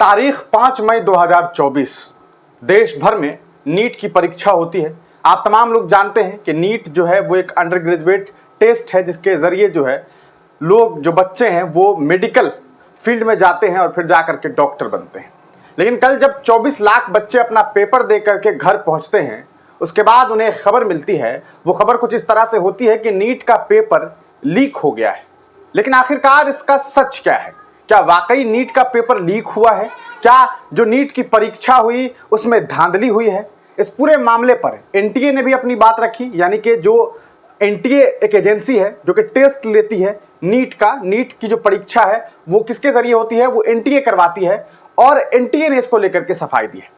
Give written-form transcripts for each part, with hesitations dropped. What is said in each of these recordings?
तारीख 5 मई 2024 देश भर में नीट की परीक्षा होती है। आप तमाम लोग जानते हैं कि नीट जो है वो एक अंडर ग्रेजुएट टेस्ट है जिसके ज़रिए जो है लोग जो बच्चे हैं वो मेडिकल फील्ड में जाते हैं और फिर जा कर के डॉक्टर बनते हैं। लेकिन कल जब 24 लाख बच्चे अपना पेपर दे करके घर पहुंचते हैं उसके बाद उन्हें खबर मिलती है। वो खबर कुछ इस तरह से होती है कि नीट का पेपर लीक हो गया है। लेकिन आखिरकार इसका सच क्या है? क्या वाकई नीट का पेपर लीक हुआ है? क्या जो नीट की परीक्षा हुई उसमें धांधली हुई है? इस पूरे मामले पर एनटीए ने भी अपनी बात रखी, यानी कि जो एनटीए एक एजेंसी है जो कि टेस्ट लेती है नीट की जो परीक्षा है वो किसके जरिए होती है, वो एनटीए करवाती है और एनटीए ने इसको लेकर के सफाई दी है।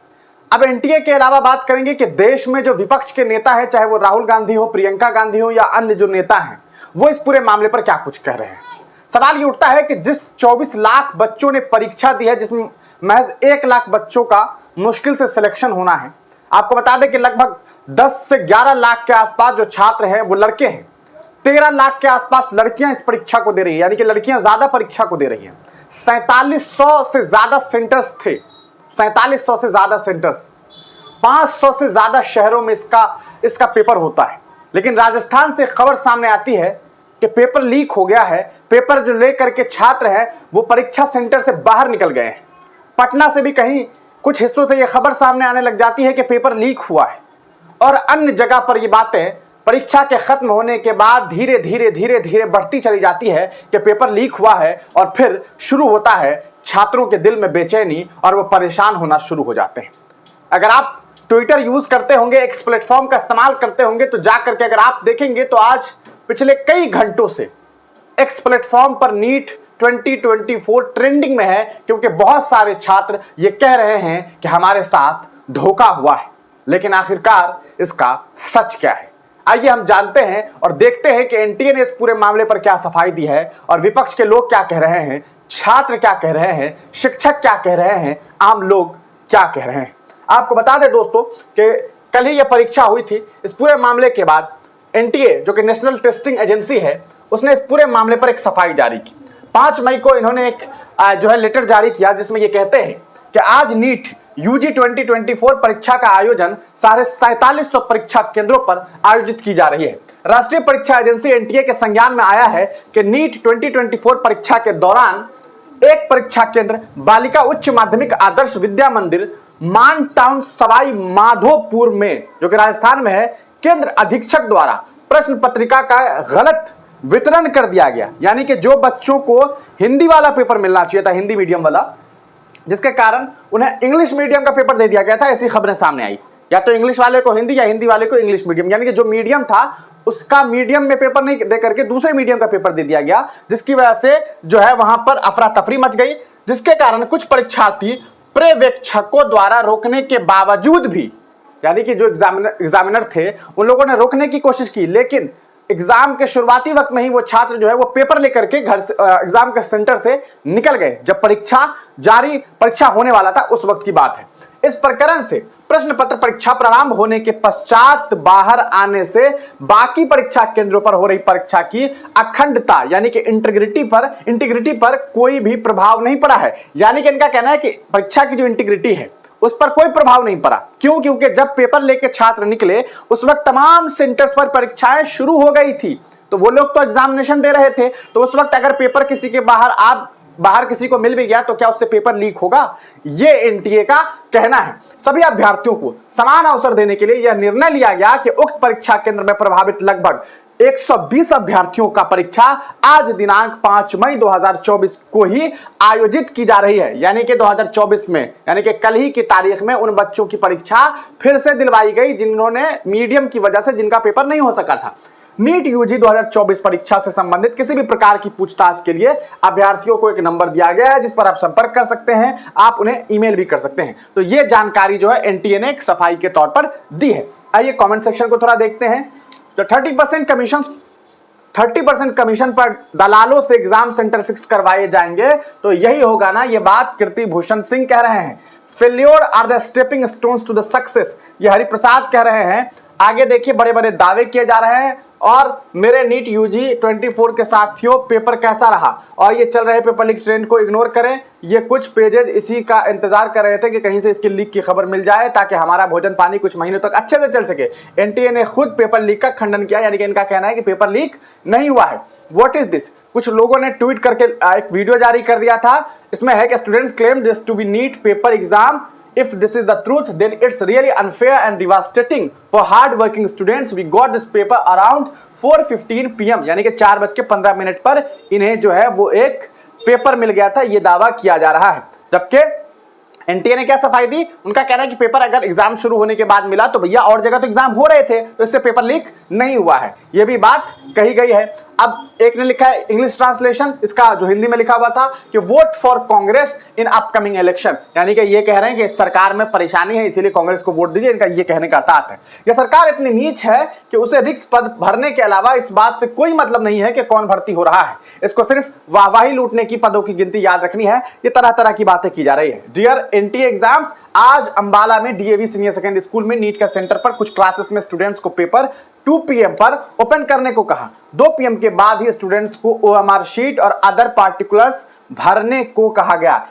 अब एनटीए के अलावा बात करेंगे कि देश में जो विपक्ष के नेता है, चाहे वो राहुल गांधी हो, प्रियंका गांधी हो या अन्य जो नेता हैं, वो इस पूरे मामले पर क्या कुछ कह रहे हैं। सवाल ये उठता है कि जिस 24 लाख बच्चों ने परीक्षा दी है, जिसमें महज 1 लाख बच्चों का मुश्किल से सिलेक्शन होना है। आपको बता दें कि लगभग 10 से 11 लाख के आसपास जो छात्र हैं वो लड़के हैं। 13 लाख के आसपास लड़कियां इस परीक्षा को दे रही है, यानी कि लड़कियां ज्यादा परीक्षा को दे रही हैं। 4700 से ज्यादा सेंटर्स थे, 4700 से ज्यादा सेंटर्स, 500 से ज्यादा शहरों में इसका पेपर होता है। लेकिन राजस्थान से खबर सामने आती है कि पेपर लीक हो गया है। पेपर जो लेकर के छात्र हैं वो परीक्षा सेंटर से बाहर निकल गए हैं। पटना से भी कहीं कुछ हिस्सों से यह खबर सामने आने लग जाती है कि पेपर लीक हुआ है और अन्य जगह पर ये बातें परीक्षा के खत्म होने के बाद धीरे धीरे बढ़ती चली जाती है कि पेपर लीक हुआ है और फिर शुरू होता है छात्रों के दिल में बेचैनी और वो परेशान होना शुरू हो जाते हैं। अगर आप ट्विटर यूज करते होंगे, एक्स प्लेटफॉर्म का इस्तेमाल करते होंगे, तो जा करके अगर आप देखेंगे तो आज पिछले कई घंटों से एक्स प्लेटफॉर्म पर नीट 2024 ट्रेंडिंग में है, क्योंकि बहुत सारे छात्र ये कह रहे हैं कि हमारे साथ धोखा हुआ है। लेकिन आखिरकार इसका सच क्या है, आइए हम जानते हैं और देखते हैं कि एनटीए ने इस पूरे मामले पर क्या सफाई दी है और विपक्ष के लोग क्या कह रहे हैं, छात्र क्या कह रहे हैं, शिक्षक क्या कह रहे हैं, आम लोग क्या कह रहे हैं। आपको बता दें दोस्तों कि कल ही यह परीक्षा हुई थी। इस पूरे मामले के बाद एनटीए जो कि नेशनल टेस्टिंग एजेंसी है उसने इस पूरे मामले पर एक सफाई जारी की। 5 मई को इन्होंने एक जो है लेटर जारी किया जिसमें ये कहते हैं कि आज नीट यूजी 2024 परीक्षा का आयोजन 4750 परीक्षा केंद्रों पर आयोजित की जा रही है। राष्ट्रीय परीक्षा एजेंसी एनटीए के संज्ञान में आया है कि नीट 2024 परीक्षा के दौरान एक परीक्षा केंद्र बालिका उच्च माध्यमिक आदर्श विद्या मंदिर मान टाउन सवाई माधोपुर में, जो कि राजस्थान में है, केंद्र अधीक्षक द्वारा प्रश्न पत्रिका का गलत वितरण कर दिया गया। यानी कि जो बच्चों को हिंदी वाला पेपर मिलना चाहिए था, हिंदी मीडियम वाला, जिसके कारण उन्हें इंग्लिश मीडियम का पेपर दे दिया गया था। ऐसी खबरें सामने आई, या तो इंग्लिश वाले को हिंदी या हिंदी वाले को इंग्लिश मीडियम, यानी कि जो मीडियम था उसका मीडियम में पेपर नहीं दे करके दूसरे मीडियम का पेपर दे दिया गया, जिसकी वजह से जो है वहां पर अफरा तफरी मच गई, जिसके कारण कुछ परीक्षार्थी पर्यवेक्षकों द्वारा रोकने के बावजूद भी, यानी कि जो एग्जामिनर थे उन लोगों ने रोकने की कोशिश की, लेकिन एग्जाम के शुरुआती वक्त में ही वो छात्र जो है वो पेपर लेकर के घर से एग्जाम के सेंटर से निकल गए। जब परीक्षा होने वाला था उस वक्त की बात है। इस प्रकरण से प्रश्न पत्र परीक्षा प्रारंभ होने के पश्चात बाहर आने से बाकी परीक्षा केंद्रों पर हो रही परीक्षा की अखंडता यानी कि इंटीग्रिटी पर कोई भी प्रभाव नहीं पड़ा है। यानी कि इनका कहना है कि परीक्षा की जो इंटीग्रिटी है उस पर कोई प्रभाव नहीं पड़ा। क्यों? क्योंकि जब पेपर लेके छात्र निकले उस वक्त तमाम सेंटर्स पर परीक्षाएं शुरू हो गई थी, तो वो लोग तो एग्जामिनेशन दे रहे थे। तो उस वक्त अगर पेपर किसी के बाहर किसी को मिल भी गया तो क्या उससे पेपर लीक होगा? ये एनटीए का कहना है। सभी अभ्यर्थियों को समान अवसर देने के लिए यह निर्णय लिया गया कि उक्त परीक्षा केंद्र में प्रभावित लगभग 120 अभ्यर्थियों का परीक्षा आज दिनांक 5 मई 2024 को ही आयोजित की जा रही है। यानी कि 2024 में, यानी कि कल ही की तारीख में उन बच्चों की परीक्षा फिर से दिलवाई गई जिन्होंने मीडियम की वजह से जिनका पेपर नहीं हो सका था। नीट यूजी 2024 परीक्षा से संबंधित किसी भी प्रकार की पूछताछ के लिए अभ्यर्थियों को एक नंबर दिया गया है जिस पर आप संपर्क कर सकते हैं, आप उन्हें ईमेल भी कर सकते हैं। तो यह जानकारी जो है एनटीए ने एक सफाई के तौर पर दी है। आइए कमेंट सेक्शन को थोड़ा देखते हैं। तो 30% कमीशन पर दलालों से एग्जाम सेंटर फिक्स करवाए जाएंगे, तो यही होगा ना। ये बात कीर्ति भूषण सिंह कह रहे हैं। Failure are the stepping stones to the success, ये हरिप्रसाद कह रहे हैं। आगे देखिए, बड़े बड़े दावे किए जा रहे हैं और मेरे नीट यूजी 24 के साथियों पेपर कैसा रहा, और ये चल रहे पेपर लीक ट्रेंड को इग्नोर करें। ये कुछ पेजेज इसी का इंतजार कर रहे थे कि कहीं से इसकी लीक की खबर मिल जाए ताकि हमारा भोजन पानी कुछ महीनों तक अच्छे से चल सके। एनटीए ने खुद पेपर लीक का खंडन किया, यानी कि इनका कहना है कि पेपर लीक नहीं हुआ है। What is this? कुछ लोगों ने ट्वीट करके एक वीडियो जारी कर दिया था। इसमें है कि students claim this to be NEET paper exam. If this is the truth, then it's really unfair and devastating for hard-working students. We got this paper around 4:15 PM, यानी कि 4:15 पर इन्हें जो है वो एक पेपर मिल गया था, ये दावा किया जा रहा है। जबकि एनटीए ने क्या सफाई दी? उनका कहना है कि पेपर अगर एग्जाम शुरू होने के बाद मिला तो भैया और जगह तो एग्जाम हो रहे थे, तो इससे पेपर लीक नहीं हुआ है, ये भी बात कही गई है। अब एक ने लिखा है इंग्लिश ट्रांसलेशन, इसका जो हिंदी में लिखा हुआ था कि vote for Congress in upcoming election, यानी कि ये कह रहे हैं कि सरकार में परेशानी है इसीलिए कांग्रेस को वोट दीजिए, इनका ये कहने का अर्थ है। यह सरकार इतनी नीच है कि उसे रिक्त पद भरने के अलावा इस बात से कोई मतलब नहीं है कि कौन भर्ती हो रहा है, इसको सिर्फ वाहवाही लूटने की, पदों की गिनती याद रखनी है। ये तरह तरह की बातें की जा रही है। डियर एनटीए एग्जाम्स, आज अंबाला में डीएवी सीनियर सेकेंडरी स्कूल में नीट का सेंटर पर कुछ क्लासेस में स्टूडेंट्स को पेपर 2 PM पर ओपन करने को कहा। 2 PM के बाद ही स्टूडेंट्स को OMR शीट और अदर पार्टिकुलर्स भरने को कहा गया।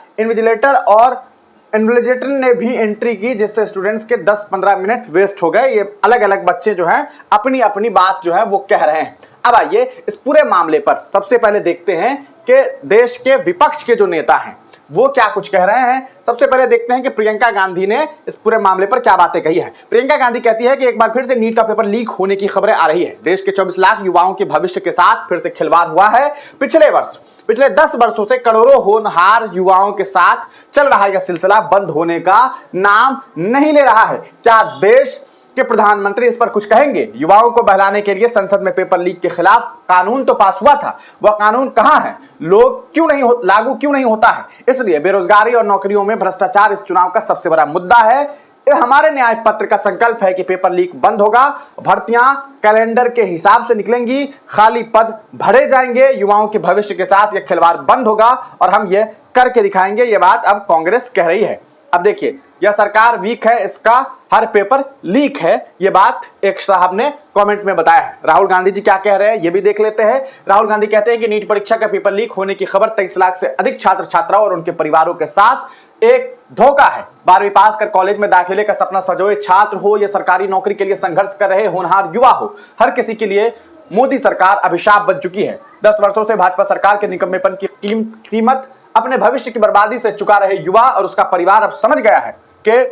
इन्विजिलेटर ने भी एंट्री की, जिससे स्टूडेंट्स के 10-15 मिनट वेस्ट हो गए। ये अलग अलग बच्चे जो हैं अपनी अपनी बात जो है वो कह रहे हैं। अब आइए इस पूरे मामले पर सबसे पहले देखते हैं कि देश के विपक्ष के जो नेता हैं वो क्या कुछ कह रहे हैं। सबसे पहले देखते हैं कि प्रियंका गांधी ने इस पूरे मामले पर क्या बातें कही है। प्रियंका गांधी कहती है कि एक बार फिर से नीट का पेपर लीक होने की खबरें आ रही है। देश के 24 लाख युवाओं के भविष्य के साथ फिर से खिलवाड़ हुआ है। पिछले 10 वर्षों से करोड़ों होनहार युवाओं के साथ चल रहा यह सिलसिला बंद होने का नाम नहीं ले रहा है। क्या देश के प्रधानमंत्री इस पर कुछ कहेंगे? युवाओं को बहलाने के लिए संसद में पेपर लीक के खिलाफ कानून तो पास हुआ था, वह कानून कहां है? लागू क्यों नहीं होता है? इसलिए बेरोजगारी और नौकरियों में भ्रष्टाचार इस चुनाव का सबसे बड़ा मुद्दा है। हमारे न्याय पत्र का संकल्प है कि पेपर लीक बंद होगा, भर्तियां कैलेंडर के हिसाब से निकलेंगी, खाली पद भरे जाएंगे, युवाओं के भविष्य के साथ यह खिलवाड़ बंद होगा और हम यह करके दिखाएंगे। यह बात अब कांग्रेस कह रही है। अब देखिए, यह सरकार वीक है, इसका हर पेपर लीक है, यह बात एक साहब ने कमेंट में बताया है। राहुल गांधी जी क्या कह रहे हैं ये भी देख लेते हैं। राहुल गांधी कहते हैं कि नीट परीक्षा का पेपर लीक होने की खबर 23 लाख से अधिक छात्र छात्राओं और उनके परिवारों के साथ एक धोखा है। 12वीं पास कर कॉलेज में दाखिले का सपना संजोए छात्र हो या सरकारी नौकरी के लिए संघर्ष कर रहे होनहार युवा हो, हर किसी के लिए मोदी सरकार अभिशाप बन चुकी है। 10 वर्षों से भाजपा सरकार के निकम्मेपन की कीमत अपने भविष्य की बर्बादी से चुका रहे युवा और उसका परिवार अब समझ गया है कि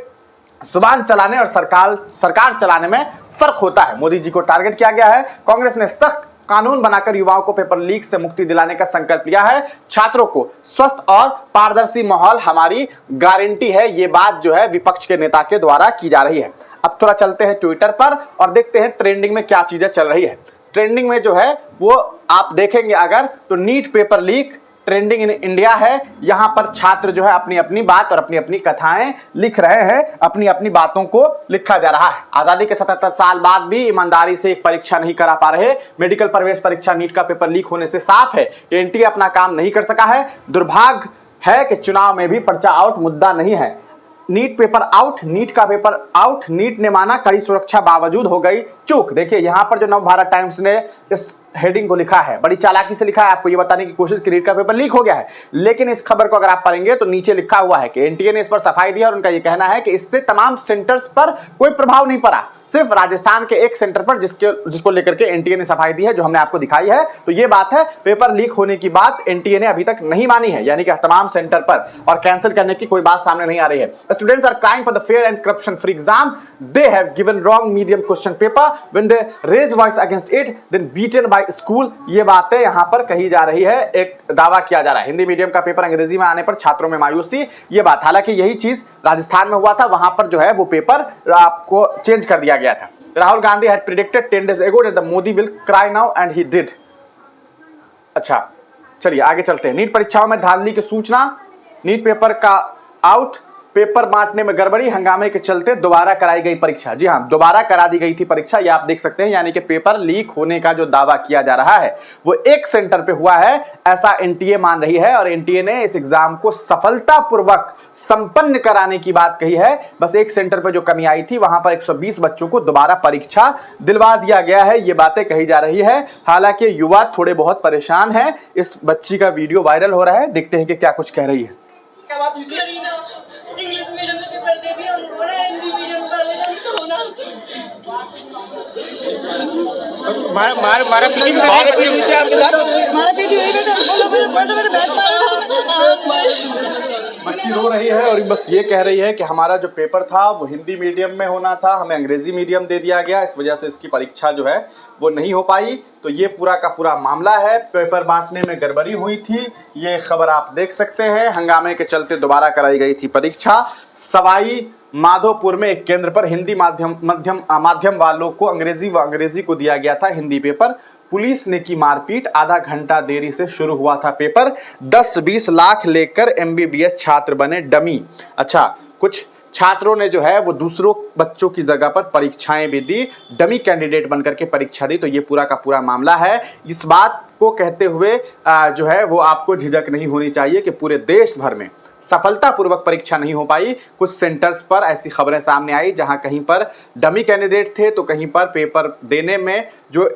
जुबान चलाने और सरकार चलाने में फर्क होता है। मोदी जी को टारगेट किया गया है। कांग्रेस ने सख्त कानून बनाकर युवाओं को पेपर लीक से मुक्ति दिलाने का संकल्प लिया है। छात्रों को स्वस्थ और पारदर्शी माहौल हमारी गारंटी है, ये बात जो है विपक्ष के नेता के द्वारा की जा रही है। अब थोड़ा चलते हैं ट्विटर पर और देखते हैं ट्रेंडिंग में क्या चीजें चल रही है। ट्रेंडिंग में जो है वो आप देखेंगे अगर तो NEET paper leak trending in India है। यहां पर छात्र जो है अपनी अपनी बात और अपनी अपनी कथाएं लिख रहे हैं, अपनी अपनी बातों को लिखा जा रहा है। आजादी के 77 साल बाद भी ईमानदारी से एक परीक्षा नहीं करा पा रहे। मेडिकल प्रवेश परीक्षा नीट का पेपर लीक होने से साफ है कि एनटीए अपना काम नहीं कर सका है। दुर्भाग्य है कि चुनाव में भी पर्चा आउट मुद्दा नहीं है। नीट पेपर आउट, नीट का पेपर आउट, नीट ने माना कड़ी सुरक्षा बावजूद हो गई चूक। देखिए यहां पर जो नवभारत टाइम्स ने इस हेडिंग को लिखा है, बड़ी चालाकी से लिखा है, आपको ये बताने की कोशिश की नीट का पेपर लीक हो गया है। लेकिन इस खबर को अगर आप पढ़ेंगे तो नीचे लिखा हुआ है कि एनटीए ने इस पर सफाई दी और उनका ये कहना है कि इससे तमाम सेंटर्स पर कोई प्रभाव नहीं पड़ा, सिर्फ राजस्थान के एक सेंटर पर जिसको लेकर के एनटीए ने सफाई दी है, जो हमने आपको दिखाई है। तो ये बात है, पेपर लीक होने की बात एनटीए ने अभी तक नहीं मानी है, यानी कि तमाम सेंटर पर, और कैंसिल करने की कोई बात सामने नहीं आ रही है। Students are crying for the fair and corruption free exam, they have given wrong medium question paper, when they raise voice against it then beaten by school. ये बातें यहां पर कही जा रही है, एक दावा किया जा रहा है। हिंदी मीडियम का पेपर अंग्रेजी में आने पर छात्रों में मायूसी, ये बात, हालांकि यही चीज राजस्थान में हुआ था, वहां पर जो है वो पेपर आपको चेंज कर दिया गया था। Rahul Gandhi had predicted 10 days ago that the Modi will cry now and he did। अच्छा चलिए आगे चलते हैं। नीट परीक्षाओं में धांधली की सूचना, नीट पेपर का आउट, पेपर बांटने में गड़बड़ी, हंगामे के चलते दोबारा कराई गई परीक्षा। जी हां, दोबारा करा दी गई थी परीक्षा, ये आप देख सकते हैं। यानी कि पेपर लीक होने का जो दावा किया जा रहा है वो एक सेंटर पे हुआ है, ऐसा एनटीए मान रही है। और एनटीए ने इस एग्जाम को सफलतापूर्वक संपन्न कराने की बात कही है। बस एक सेंटर पे जो कमी आई थी, वहां पर 120 बच्चों को दोबारा परीक्षा दिलवा दिया गया है, ये बातें कही जा रही है। हालांकि युवा थोड़े बहुत परेशान हैं। इस बच्ची का वीडियो वायरल हो रहा है, देखते हैं कि क्या कुछ कह रही है। इंग्लिश मीडियम में पेपर दे दिया उनको ना, हिंदी मीडियम का लेकर तो होना। मारा पीटी आपके साथ, मारा पीटी हुई बेटा, बोलो मेरे बैग मारा। बच्ची रो रही है और बस ये कह रही है कि हमारा जो पेपर था वो हिंदी मीडियम में होना था, हमें अंग्रेजी मीडियम दे दिया गया, इस वजह से इसकी परीक्षा जो है वो नहीं हो पाई। तो ये पूरा का पूरा मामला है, पेपर बांटने में गड़बड़ी हुई थी, ये खबर आप देख सकते हैं। हंगामे के चलते दोबारा कराई गई थी परीक्षा। सवाई माधोपुर में एक केंद्र पर हिंदी माध्यम वालों को अंग्रेजी को दिया गया था हिंदी पेपर। पुलिस ने की मारपीट, आधा घंटा देरी से शुरू हुआ था पेपर। 10-20 लाख लेकर एमबीबीएस छात्र बने डमी। अच्छा, कुछ छात्रों ने जो है वो दूसरों बच्चों की जगह पर परीक्षाएं भी दी, डमी कैंडिडेट बनकर के परीक्षा दी। तो ये पूरा का पूरा मामला है। इस बात को कहते हुए जो है वो आपको झिझक नहीं होनी चाहिए कि पूरे देश भर में सफलतापूर्वक परीक्षा नहीं हो पाई। कुछ सेंटर्स पर ऐसी खबरें सामने आई जहां कहीं पर डमी कैंडिडेट थे, तो कहीं पर पेपर देने में जो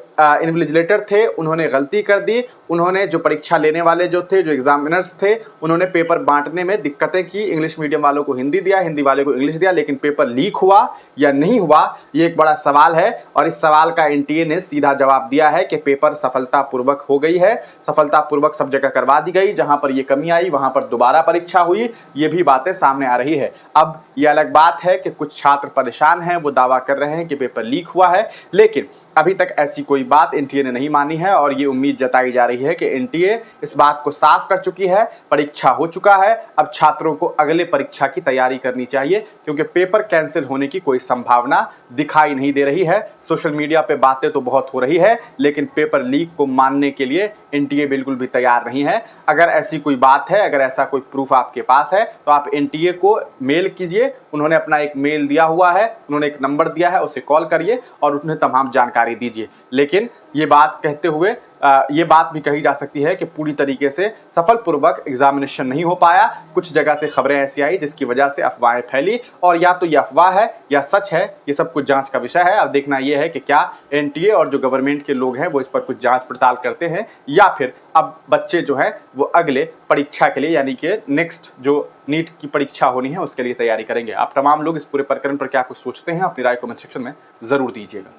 इन्विजिलेटर थे उन्होंने गलती कर दी। उन्होंने जो परीक्षा लेने वाले जो थे, जो एग्जामिनर्स थे, उन्होंने पेपर बांटने में दिक्कतें की। इंग्लिश मीडियम वालों को हिंदी दिया, हिंदी वाले को इंग्लिश दिया, लेकिन पेपर लीक हुआ या नहीं हुआ, ये एक बड़ा सवाल है। और इस सवाल का एनटीए ने सीधा जवाब दिया है कि पेपर सफलतापूर्वक हो गई है, सफलतापूर्वक सब जगह करवा दी गई। जहां पर ये कमी आई वहां पर दोबारा परीक्षा हुई, ये भी बातें सामने आ रही है। अब ये अलग बात है कि कुछ छात्र परेशान हैं, वो दावा कर रहे हैं कि पेपर लीक हुआ है, लेकिन अभी तक ऐसी कोई बात एनटीए ने नहीं मानी है। और ये उम्मीद जताई जा रही है कि एनटीए इस बात को साफ कर चुकी है, परीक्षा हो चुका है, अब छात्रों को अगले परीक्षा की तैयारी करनी चाहिए, क्योंकि पेपर कैंसिल होने की कोई संभावना दिखाई नहीं दे रही है। सोशल मीडिया पे बातें तो बहुत हो रही है, लेकिन पेपर लीक को मानने के लिए एनटीए बिल्कुल भी तैयार नहीं है। अगर ऐसी कोई बात है, अगर ऐसा कोई प्रूफ आपके पास है, तो आप एनटीए को मेल कीजिए। उन्होंने अपना एक मेल दिया हुआ है, उन्होंने एक नंबर दिया है, उसे कॉल करिए और उन्हें तमाम जानकारी दीजिए। लेकिन ये बात कहते हुए ये बात भी कही जा सकती है कि पूरी तरीके से सफलपूर्वक एग्जामिनेशन नहीं हो पाया। कुछ जगह से खबरें ऐसी आई जिसकी वजह से अफवाहें फैली, और या तो ये अफवाह है या सच है, ये सब कुछ जांच का विषय है। अब देखना यह है कि क्या एनटीए और जो गवर्नमेंट के लोग हैं वो इस पर कुछ जांच पड़ताल करते हैं, या फिर अब बच्चे जो हैं वो अगले परीक्षा के लिए, यानी कि नेक्स्ट जो नीट की परीक्षा होनी है उसके लिए तैयारी करेंगे। आप तमाम लोग इस पूरे प्रकरण पर क्या कुछ सोचते हैं, अपनी राय कमेंट सेक्शन में ज़रूर दीजिएगा।